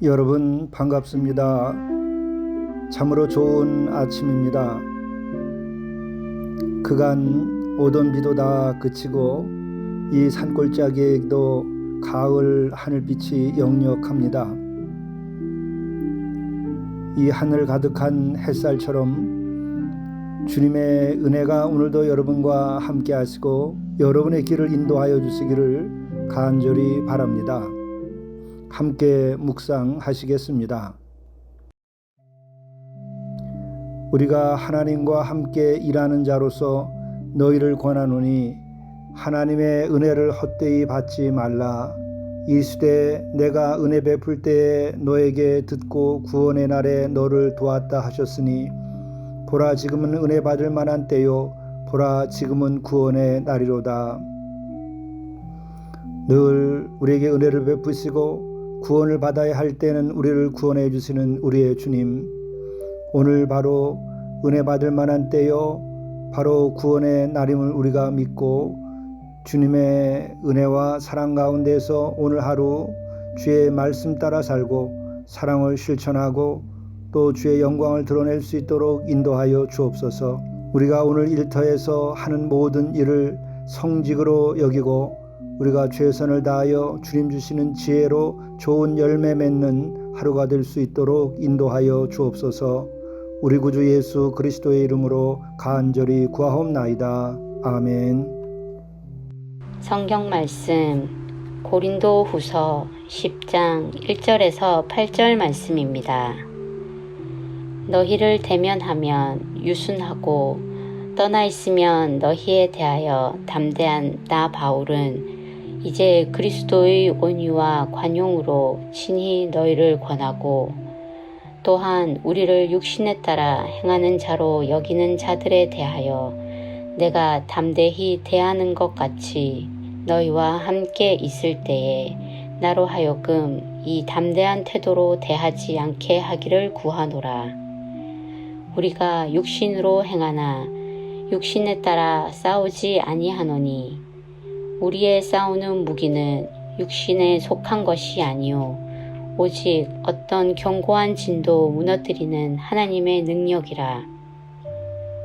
여러분 반갑습니다. 참으로 좋은 아침입니다. 그간 오던 비도 다 그치고 이 산골짜기에도 가을 하늘빛이 역력합니다. 이 하늘 가득한 햇살처럼 주님의 은혜가 오늘도 여러분과 함께 하시고 여러분의 길을 인도하여 주시기를 간절히 바랍니다. 함께 묵상하시겠습니다. 우리가 하나님과 함께 일하는 자로서 너희를 권하노니 하나님의 은혜를 헛되이 받지 말라. 이 시대에 내가 은혜 베풀 때에 너에게 듣고 구원의 날에 너를 도왔다 하셨으니 보라 지금은 은혜 받을 만한 때요 보라 지금은 구원의 날이로다. 늘 우리에게 은혜를 베푸시고 구원을 받아야 할 때는 우리를 구원해 주시는 우리의 주님, 오늘 바로 은혜 받을 만한 때요 바로 구원의 날임을 우리가 믿고 주님의 은혜와 사랑 가운데서 오늘 하루 주의 말씀 따라 살고 사랑을 실천하고 또 주의 영광을 드러낼 수 있도록 인도하여 주옵소서. 우리가 오늘 일터에서 하는 모든 일을 성직으로 여기고 우리가 최선을 다하여 주님 주시는 지혜로 좋은 열매 맺는 하루가 될 수 있도록 인도하여 주옵소서. 우리 구주 예수 그리스도의 이름으로 간절히 구하옵나이다. 아멘. 성경 말씀 고린도 후서 10장 1절에서 8절 말씀입니다. 너희를 대면하면 유순하고 떠나 있으면 너희에 대하여 담대한 나 바울은 이제 그리스도의 온유와 관용으로 친히 너희를 권하고 또한 우리를 육신에 따라 행하는 자로 여기는 자들에 대하여 내가 담대히 대하는 것 같이 너희와 함께 있을 때에 나로 하여금 이 담대한 태도로 대하지 않게 하기를 구하노라. 우리가 육신으로 행하나 육신에 따라 싸우지 아니하노니 우리의 싸우는 무기는 육신에 속한 것이 아니요 오직 어떤 견고한 진도 무너뜨리는 하나님의 능력이라.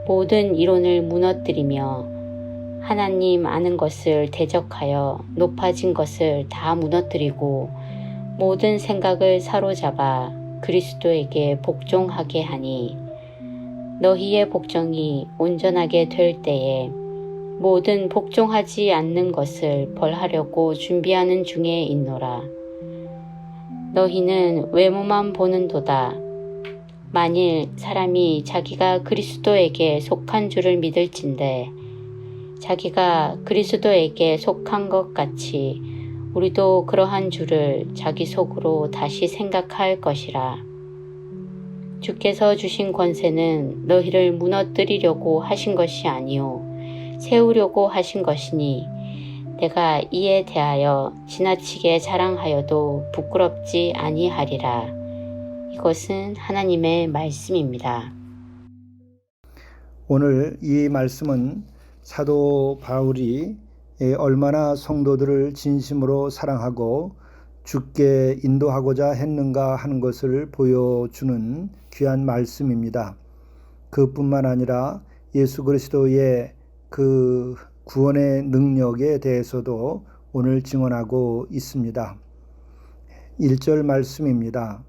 모든 이론을 무너뜨리며 하나님 아는 것을 대적하여 높아진 것을 다 무너뜨리고 모든 생각을 사로잡아 그리스도에게 복종하게 하니 너희의 복종이 온전하게 될 때에 모든 복종하지 않는 것을 벌하려고 준비하는 중에 있노라. 너희는 외모만 보는도다. 만일 사람이 자기가 그리스도에게 속한 줄을 믿을진대 자기가 그리스도에게 속한 것 같이 우리도 그러한 줄을 자기 속으로 다시 생각할 것이라. 주께서 주신 권세는 너희를 무너뜨리려고 하신 것이 아니요 세우려고 하신 것이니 내가 이에 대하여 지나치게 자랑하여도 부끄럽지 아니하리라. 이것은 하나님의 말씀입니다. 오늘 이 말씀은 사도 바울이 얼마나 성도들을 진심으로 사랑하고 주께 인도하고자 했는가 하는 것을 보여주는 귀한 말씀입니다. 그뿐만 아니라 예수 그리스도의 그 구원의 능력에 대해서도 오늘 증언하고 있습니다. 1절 말씀입니다.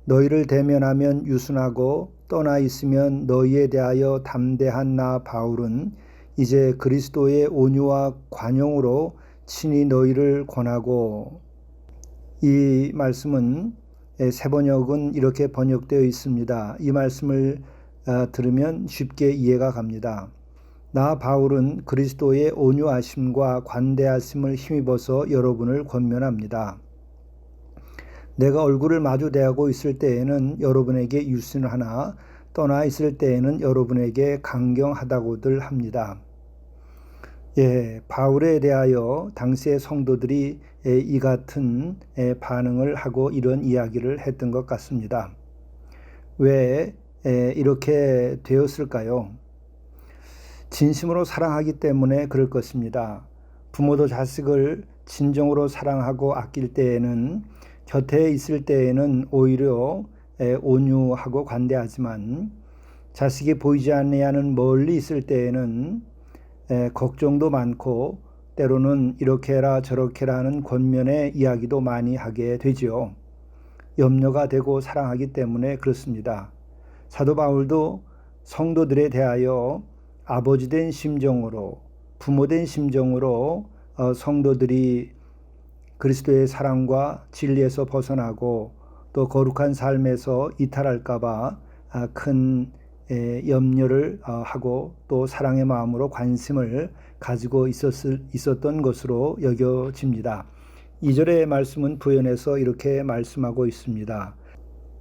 너희를 대면하면 유순하고 떠나 있으면 너희에 대하여 담대한 나 바울은 이제 그리스도의 온유와 관용으로 친히 너희를 권하고. 이 말씀은 세 번역은 이렇게 번역되어 있습니다. 이 말씀을 들으면 쉽게 이해가 갑니다. 나 바울은 그리스도의 온유하심과 관대하심을 힘입어서 여러분을 권면합니다. 내가 얼굴을 마주대하고 있을 때에는 여러분에게 유순을 하나 떠나 있을 때에는 여러분에게 강경하다고들 합니다. 바울에 대하여 당시의 성도들이 이 같은 반응을 하고 이런 이야기를 했던 것 같습니다. 왜 이렇게 되었을까요? 진심으로 사랑하기 때문에 그럴 것입니다. 부모도 자식을 진정으로 사랑하고 아낄 때에는 곁에 있을 때에는 오히려 온유하고 관대하지만 자식이 보이지 아니하는 멀리 있을 때에는 걱정도 많고 때로는 이렇게 해라 저렇게 해라 하는 권면의 이야기도 많이 하게 되지요. 염려가 되고 사랑하기 때문에 그렇습니다. 사도 바울도 성도들에 대하여 아버지 된 심정으로 부모 된 심정으로 성도들이 그리스도의 사랑과 진리에서 벗어나고 또 거룩한 삶에서 이탈할까 봐 큰 염려를 하고 또 사랑의 마음으로 관심을 가지고 있었던 것으로 여겨집니다. 2절의 말씀은 부연해서 이렇게 말씀하고 있습니다.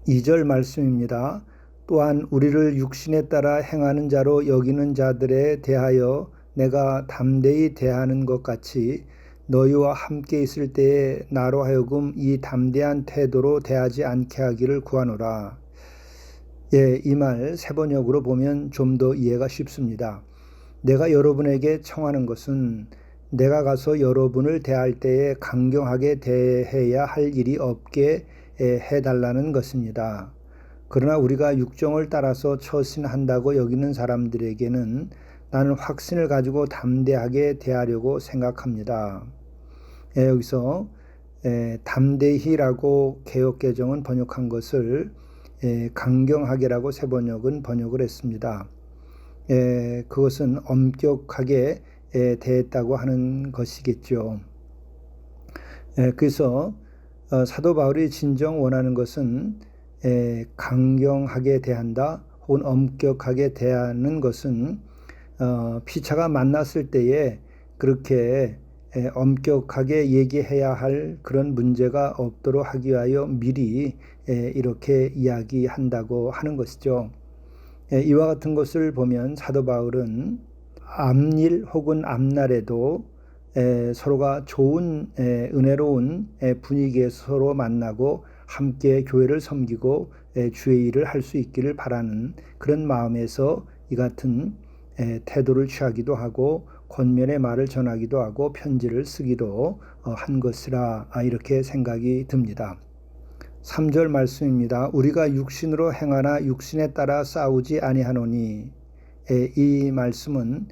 2절 말씀입니다. 또한 우리를 육신에 따라 행하는 자로 여기는 자들에 대하여 내가 담대히 대하는 것 같이 너희와 함께 있을 때에 나로 하여금 이 담대한 태도로 대하지 않게 하기를 구하노라. 이 말 세번역으로 보면 좀 더 이해가 쉽습니다. 내가 여러분에게 청하는 것은 내가 가서 여러분을 대할 때에 강경하게 대해야 할 일이 없게 해달라는 것입니다. 그러나 우리가 육정을 따라서 처신한다고 여기는 사람들에게는 나는 확신을 가지고 담대하게 대하려고 생각합니다. 여기서 담대히라고 개역개정은 번역한 것을 강경하게라고 세번역은 번역을 했습니다. 그것은 엄격하게 대했다고 하는 것이겠죠. 그래서 사도 바울이 진정 원하는 것은 강경하게 대한다 혹은 엄격하게 대하는 것은 피차가 만났을 때에 그렇게 엄격하게 얘기해야 할 그런 문제가 없도록 하기 위하여 미리 이렇게 이야기한다고 하는 것이죠. 이와 같은 것을 보면 사도 바울은 앞일 혹은 앞날에도 서로가 좋은 은혜로운 분위기에서 서로 만나고 함께 교회를 섬기고 주의 일을 할 수 있기를 바라는 그런 마음에서 이 같은 태도를 취하기도 하고 권면의 말을 전하기도 하고 편지를 쓰기도 한 것이라 이렇게 생각이 듭니다. 3절 말씀입니다. 우리가 육신으로 행하나 육신에 따라 싸우지 아니하노니. 이 말씀은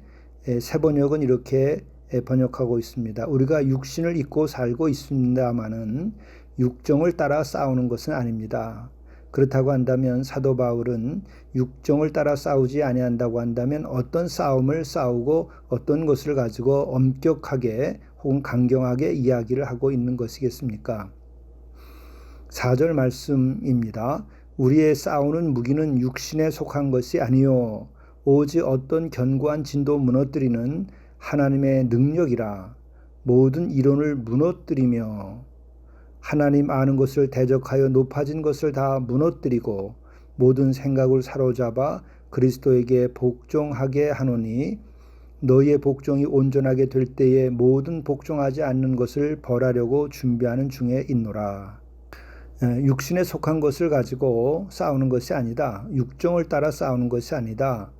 세번역은 이렇게 번역하고 있습니다. 우리가 육신을 입고 살고 있습니다마는 육정을 따라 싸우는 것은 아닙니다. 그렇다고 한다면 사도 바울은 육정을 따라 싸우지 아니한다고 한다면 어떤 싸움을 싸우고 어떤 것을 가지고 엄격하게 혹은 강경하게 이야기를 하고 있는 것이겠습니까? 4절 말씀입니다. 우리의 싸우는 무기는 육신에 속한 것이 아니요 오직 어떤 견고한 진도 무너뜨리는 하나님의 능력이라. 모든 이론을 무너뜨리며 하나님 아는 것을 대적하여 높아진 것을 다 무너뜨리고 모든 생각을 사로잡아 그리스도에게 복종하게 하노니 너희의 복종이 온전하게 될 때에 모든 복종하지 않는 것을 벌하려고 준비하는 중에 있노라. 육신에 속한 것을 가지고 싸우는 것이 아니다. 육정을 따라 싸우는 것이 아니다.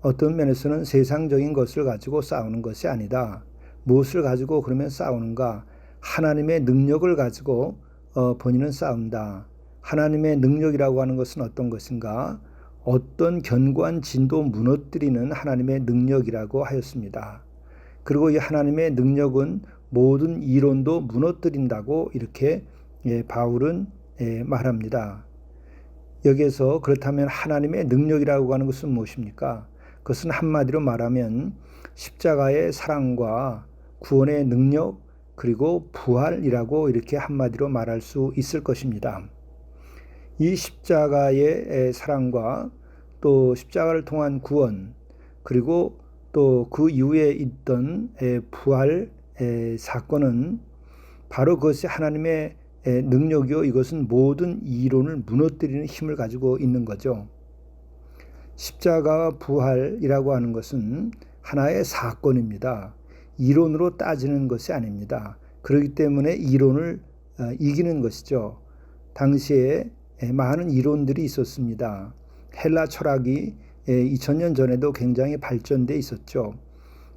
어떤 면에서는 세상적인 것을 가지고 싸우는 것이 아니다. 무엇을 가지고 그러면 싸우는가? 하나님의 능력을 가지고 본인은 싸운다. 하나님의 능력이라고 하는 것은 어떤 것인가? 어떤 견고한 진도 무너뜨리는 하나님의 능력이라고 하였습니다. 그리고 이 하나님의 능력은 모든 이론도 무너뜨린다고 이렇게 바울은 말합니다. 여기에서 그렇다면 하나님의 능력이라고 하는 것은 무엇입니까? 그것은 한마디로 말하면 십자가의 사랑과 구원의 능력 그리고 부활이라고 이렇게 한마디로 말할 수 있을 것입니다. 이 십자가의 사랑과 또 십자가를 통한 구원 그리고 또 그 이후에 있던 부활 사건은 바로 그것이 하나님의 능력이요, 이것은 모든 이론을 무너뜨리는 힘을 가지고 있는 거죠. 십자가와 부활이라고 하는 것은 하나의 사건입니다. 이론으로 따지는 것이 아닙니다. 그렇기 때문에 이론을 이기는 것이죠. 당시에 많은 이론들이 있었습니다. 헬라 철학이 2000년 전에도 굉장히 발전돼 있었죠.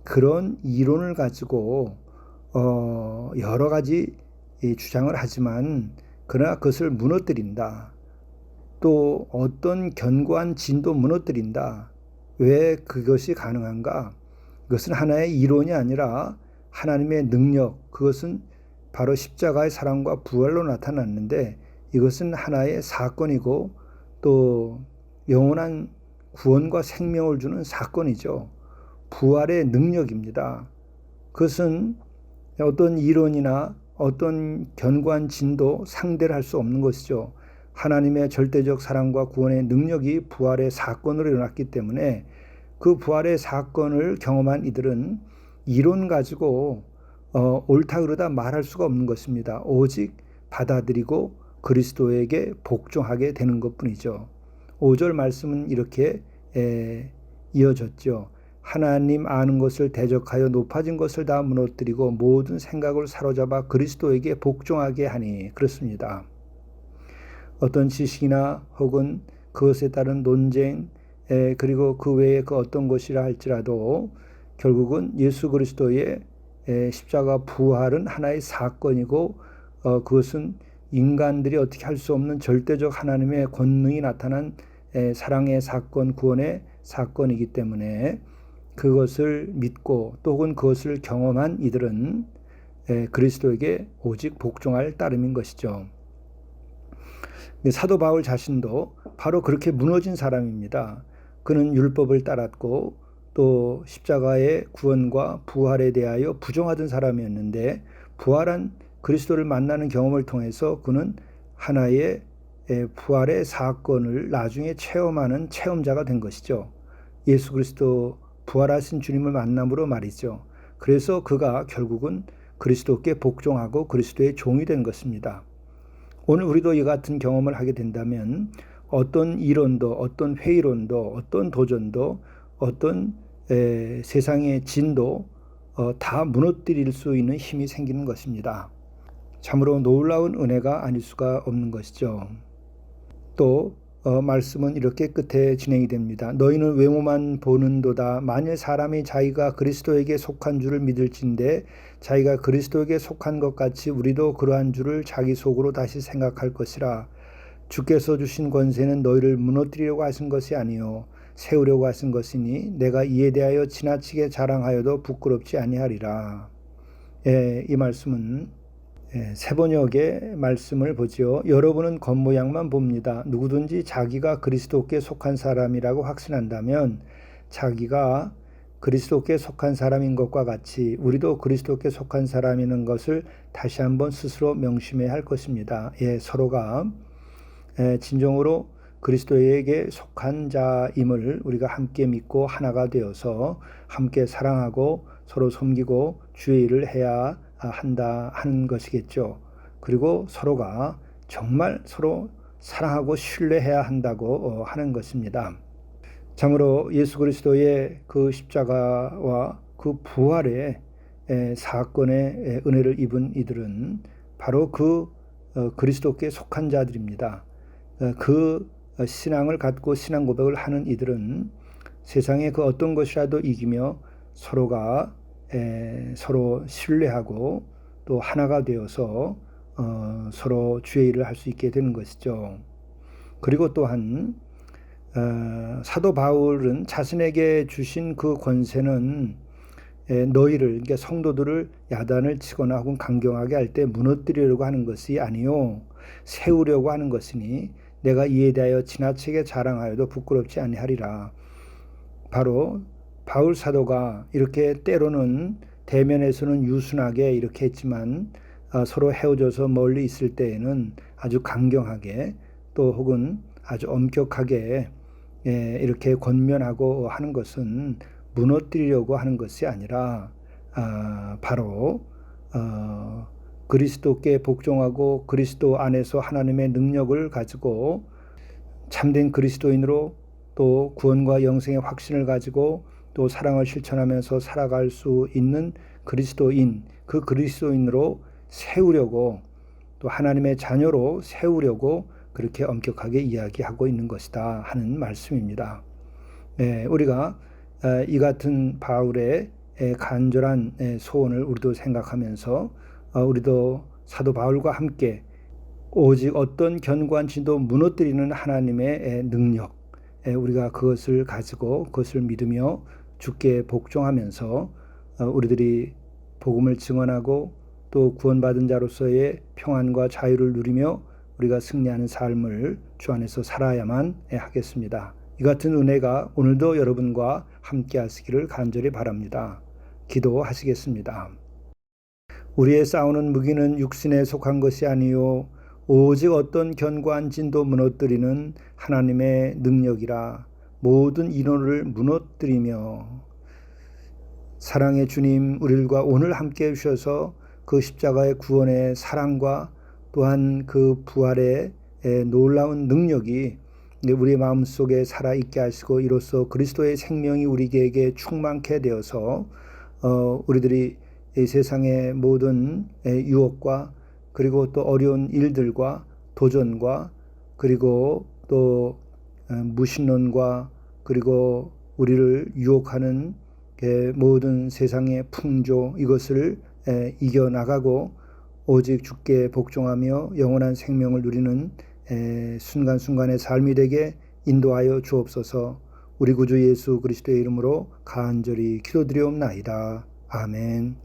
그런 이론을 가지고 여러 가지 주장을 하지만 그러나 그것을 무너뜨린다. 또 어떤 견고한 진도 무너뜨린다. 왜 그것이 가능한가? 그것은 하나의 이론이 아니라 하나님의 능력, 그것은 바로 십자가의 사랑과 부활로 나타났는데 이것은 하나의 사건이고 또 영원한 구원과 생명을 주는 사건이죠. 부활의 능력입니다. 그것은 어떤 이론이나 어떤 견고한 진도 상대를 할 수 없는 것이죠. 하나님의 절대적 사랑과 구원의 능력이 부활의 사건으로 일어났기 때문에 그 부활의 사건을 경험한 이들은 이론 가지고 옳다 그르다 말할 수가 없는 것입니다. 오직 받아들이고 그리스도에게 복종하게 되는 것뿐이죠. 5절 말씀은 이렇게 이어졌죠. 하나님 아는 것을 대적하여 높아진 것을 다 무너뜨리고 모든 생각을 사로잡아 그리스도에게 복종하게 하니, 그렇습니다. 어떤 지식이나 혹은 그것에 따른 논쟁, 그리고 그 외에 그 어떤 것이라 할지라도 결국은 예수 그리스도의 십자가 부활은 하나의 사건이고 그것은 인간들이 어떻게 할 수 없는 절대적 하나님의 권능이 나타난 사랑의 사건, 구원의 사건이기 때문에 그것을 믿고 또 혹은 그것을 경험한 이들은 그리스도에게 오직 복종할 따름인 것이죠. 사도 바울 자신도 바로 그렇게 무너진 사람입니다. 그는 율법을 따랐고 또 십자가의 구원과 부활에 대하여 부정하던 사람이었는데 부활한 그리스도를 만나는 경험을 통해서 그는 하나의 부활의 사건을 나중에 체험하는 체험자가 된 것이죠. 예수 그리스도 부활하신 주님을 만남으로 말이죠. 그래서 그가 결국은 그리스도께 복종하고 그리스도의 종이 된 것입니다. 오늘 우리도 이 같은 경험을 하게 된다면 어떤 이론도 어떤 회의론도 어떤 도전도 어떤 세상의 진도 다 무너뜨릴 수 있는 힘이 생기는 것입니다. 참으로 놀라운 은혜가 아닐 수가 없는 것이죠. 또 말씀은 이렇게 끝에 진행이 됩니다. 너희는 외모만 보는도다. 만일 사람이 자기가 그리스도에게 속한 줄을 믿을진대 자기가 그리스도에게 속한 것 같이 우리도 그러한 줄을 자기 속으로 다시 생각할 것이라. 주께서 주신 권세는 너희를 무너뜨리려고 하신 것이 아니요 세우려고 하신 것이니 내가 이에 대하여 지나치게 자랑하여도 부끄럽지 아니하리라. 이 말씀은 세번역의 말씀을 보지요. 여러분은 겉모양만 봅니다. 누구든지 자기가 그리스도께 속한 사람이라고 확신한다면 자기가 그리스도께 속한 사람인 것과 같이 우리도 그리스도께 속한 사람이라는 것을 다시 한번 스스로 명심해야 할 것입니다. 서로가 진정으로 그리스도에게 속한 자임을 우리가 함께 믿고 하나가 되어서 함께 사랑하고 서로 섬기고 주의 일을 해야 한다 하는 것이겠죠. 그리고 서로가 정말 서로 사랑하고 신뢰해야 한다고 하는 것입니다. 참으로 예수 그리스도의 그 십자가와 그 부활의 사건의 은혜를 입은 이들은 바로 그 그리스도께 속한 자들입니다. 그 신앙을 갖고 신앙 고백을 하는 이들은 세상의 그 어떤 것이라도 이기며 서로가 서로 신뢰하고 또 하나가 되어서 서로 주의 일을 할 수 있게 되는 것이죠. 그리고 또한 사도 바울은 자신에게 주신 그 권세는 너희를, 그러니까 성도들을 야단을 치거나 혹은 강경하게 할 때 무너뜨리려고 하는 것이 아니요 세우려고 하는 것이니 내가 이에 대하여 지나치게 자랑하여도 부끄럽지 아니하리라. 바로 바울 사도가 이렇게 때로는 대면에서는 유순하게 이렇게 했지만 서로 헤어져서 멀리 있을 때에는 아주 강경하게 또 혹은 아주 엄격하게 이렇게 권면하고 하는 것은 무너뜨리려고 하는 것이 아니라 바로 그리스도께 복종하고 그리스도 안에서 하나님의 능력을 가지고 참된 그리스도인으로 또 구원과 영생의 확신을 가지고 또 사랑을 실천하면서 살아갈 수 있는 그리스도인, 그 그리스도인으로 세우려고 또 하나님의 자녀로 세우려고 그렇게 엄격하게 이야기하고 있는 것이다 하는 말씀입니다. 네, 우리가 이 같은 바울의 간절한 소원을 우리도 생각하면서 우리도 사도 바울과 함께 오직 어떤 견고한지도 무너뜨리는 하나님의 능력, 우리가 그것을 가지고 그것을 믿으며 주께 복종하면서 우리들이 복음을 증언하고 또 구원받은 자로서의 평안과 자유를 누리며 우리가 승리하는 삶을 주 안에서 살아야만 하겠습니다. 이 같은 은혜가 오늘도 여러분과 함께 하시기를 간절히 바랍니다. 기도하시겠습니다. 우리의 싸우는 무기는 육신에 속한 것이 아니요 오직 어떤 견고한 진도 무너뜨리는 하나님의 능력이라. 모든 인원을 무너뜨리며 사랑의 주님 우리들과 오늘 함께 해주셔서 그 십자가의 구원의 사랑과 또한 그 부활의 놀라운 능력이 우리의 마음속에 살아있게 하시고 이로써 그리스도의 생명이 우리에게 충만케 되어서 우리들이 이 세상의 모든 유혹과 그리고 또 어려운 일들과 도전과 그리고 또 무신론과 그리고 우리를 유혹하는 모든 세상의 풍조 이것을 이겨나가고 오직 주께 복종하며 영원한 생명을 누리는 순간순간의 삶이 되게 인도하여 주옵소서. 우리 구주 예수 그리스도의 이름으로 간절히 기도드리옵나이다. 아멘.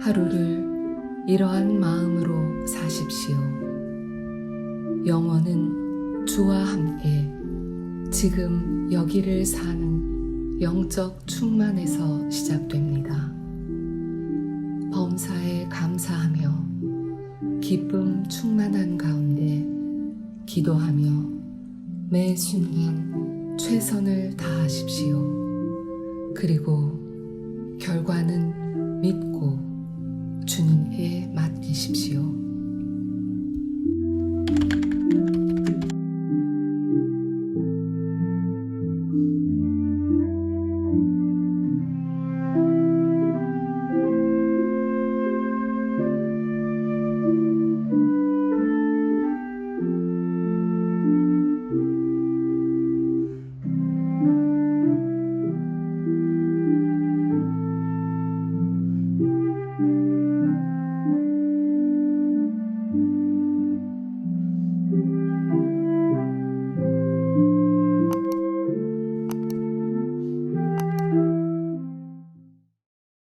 하루를 이러한 마음으로 사십시오. 영혼은 주와 함께 지금 여기를 사는 영적 충만에서 시작됩니다. 범사에 감사하며 기쁨 충만한 가운데 기도하며 매 순간 최선을 다하십시오. 그리고 결과는 믿고